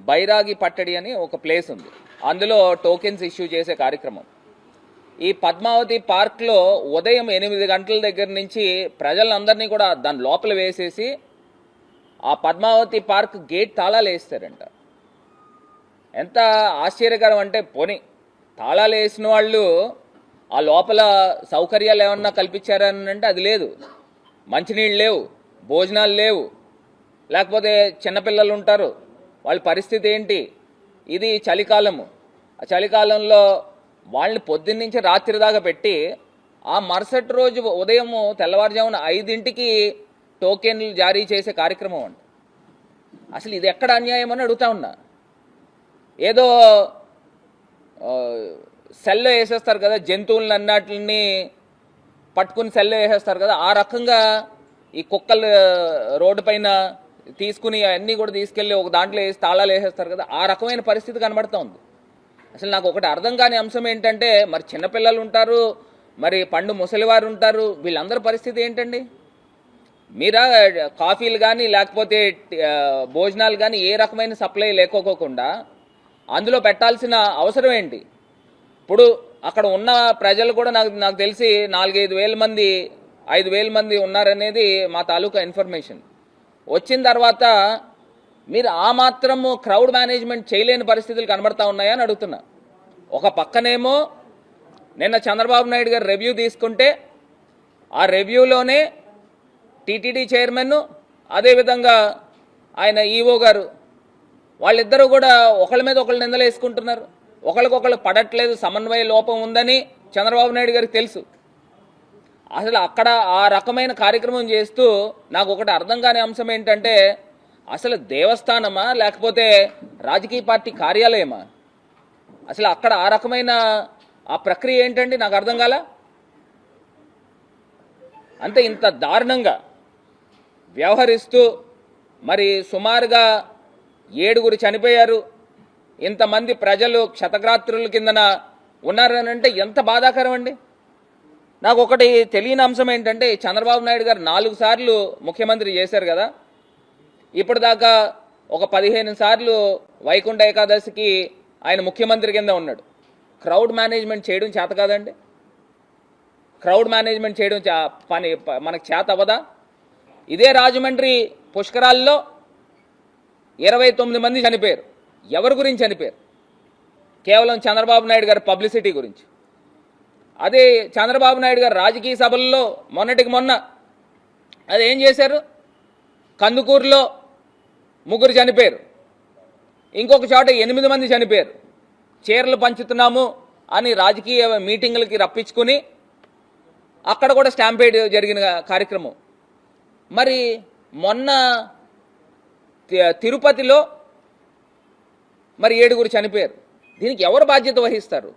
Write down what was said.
బైరాగి పట్టడి అని ఒక ప్లేస్ ఉంది. అందులో టోకెన్స్ ఇష్యూ చేసే కార్యక్రమం. ఈ పద్మావతి పార్క్లో ఉదయం 8 గంటల దగ్గర నుంచి ప్రజలందరినీ కూడా దాని లోపల వేసేసి ఆ పద్మావతి పార్క్ గేట్ తాళాలు వేస్తారంట. ఎంత ఆశ్చర్యకరం అంటే, పోనీ తాళాలు వేసిన వాళ్ళు ఆ లోపల సౌకర్యాలు ఏమన్నా కల్పించారని అంటే అది లేదు. మంచినీళ్ళు లేవు, భోజనాలు లేవు, లేకపోతే చిన్నపిల్లలు ఉంటారు, వాళ్ళ పరిస్థితి ఏంటి? ఇది చలికాలము. ఆ చలికాలంలో వాళ్ళని పొద్దున్నుంచి రాత్రి దాకా పెట్టి ఆ మరుసటి రోజు ఉదయం తెల్లవారుజామున 5ంటికి టోకెన్లు జారీ చేసే కార్యక్రమం అండి. అసలు ఇది ఎక్కడ అన్యాయం అని అడుగుతా ఉన్నా. ఏదో సెల్లో వేసేస్తారు కదా, జంతువులను అన్నిటిని పట్టుకుని సెల్లో వేసేస్తారు కదా, ఆ రకంగా ఈ కుక్కలు రోడ్డు పైన తీసుకుని అవన్నీ కూడా తీసుకెళ్ళి ఒక దాంట్లో వేసి తాళాలు వేసేస్తారు కదా, ఆ రకమైన పరిస్థితి కనబడుతూ ఉంది. అసలు నాకు ఒకటి అర్థం కాని అంశం ఏంటంటే, మరి చిన్నపిల్లలు ఉంటారు, మరి పండు ముసలివారు ఉంటారు, వీళ్ళందరి పరిస్థితి ఏంటండి? మీరా కాఫీలు కానీ లేకపోతే భోజనాలు కానీ ఏ రకమైన సప్లై లేకోకుండా అందులో పెట్టాల్సిన అవసరం ఏంటి? ఇప్పుడు అక్కడ ఉన్న ప్రజలు కూడా నాకు తెలిసి 4-5 వేల మంది 5,000 మంది ఉన్నారనేది మా తాలూకా ఇన్ఫర్మేషన్. వచ్చిన తర్వాత మీరు ఆ మాత్రము క్రౌడ్ మేనేజ్మెంట్ చేయలేని పరిస్థితులు కనబడతా ఉన్నాయని అడుగుతున్నా. ఒక పక్కనేమో నిన్న చంద్రబాబు నాయుడు గారు రివ్యూ తీసుకుంటే ఆ రివ్యూలోనే టీటీడీ చైర్మన్ అదేవిధంగా ఆయన ఈఓ గారు వాళ్ళిద్దరూ కూడా ఒకళ్ళ మీద ఒకళ్ళు నిందలు వేసుకుంటున్నారు. ఒకరికొకళ్ళు పడట్లేదు, సమన్వయ లోపం ఉందని చంద్రబాబు నాయుడు గారికి తెలుసు. అసలు అక్కడ ఆ రకమైన కార్యక్రమం చేస్తూ నాకు ఒకటి అర్థం కాని అంశం ఏంటంటే, అసలు దేవస్థానమా లేకపోతే రాజకీయ పార్టీ కార్యాలయమా? అసలు అక్కడ ఆ రకమైన ఆ ప్రక్రియ ఏంటండి? నాకు అర్థం కాల. అంతే ఇంత దారుణంగా వ్యవహరిస్తూ మరి సుమారుగా 7 చనిపోయారు, ఇంతమంది ప్రజలు క్షతగాత్రుల కిందన ఉన్నారని అంటే ఎంత బాధాకరం అండి. నాకు ఒకటి తెలియని అంశం ఏంటంటే, చంద్రబాబు నాయుడు గారు 4 సార్లు ముఖ్యమంత్రి చేశారు కదా, ఇప్పటిదాకా ఒక 15 సార్లు వైకుంఠ ఏకాదశికి ఆయన ముఖ్యమంత్రి కింద ఉన్నాడు. క్రౌడ్ మేనేజ్మెంట్ చేయడం చేత కాదండి? క్రౌడ్ మేనేజ్మెంట్ చేయడం పని మనకు చేత అవ్వదా? ఇదే రాజమండ్రి పుష్కరాల్లో 29 మంది చనిపోయారు. ఎవరి గురించి చనిపోయారు? కేవలం చంద్రబాబు నాయుడు గారి పబ్లిసిటీ గురించి. అదే చంద్రబాబు నాయుడు గారు రాజకీయ సభల్లో మొన్నటికి మొన్న అది ఏం చేశారు? కందుకూరులో 3 చనిపోయారు, ఇంకొక చోట 8 మంది చనిపోయారు. చీరలు పంచుతున్నాము అని రాజకీయ మీటింగులకి రప్పించుకుని అక్కడ కూడా స్టాంపేడ్ జరిగిన కార్యక్రమం. మరి మొన్న తిరుపతిలో మరి 7 చనిపోయారు. దీనికి ఎవరు బాధ్యత వహిస్తారు?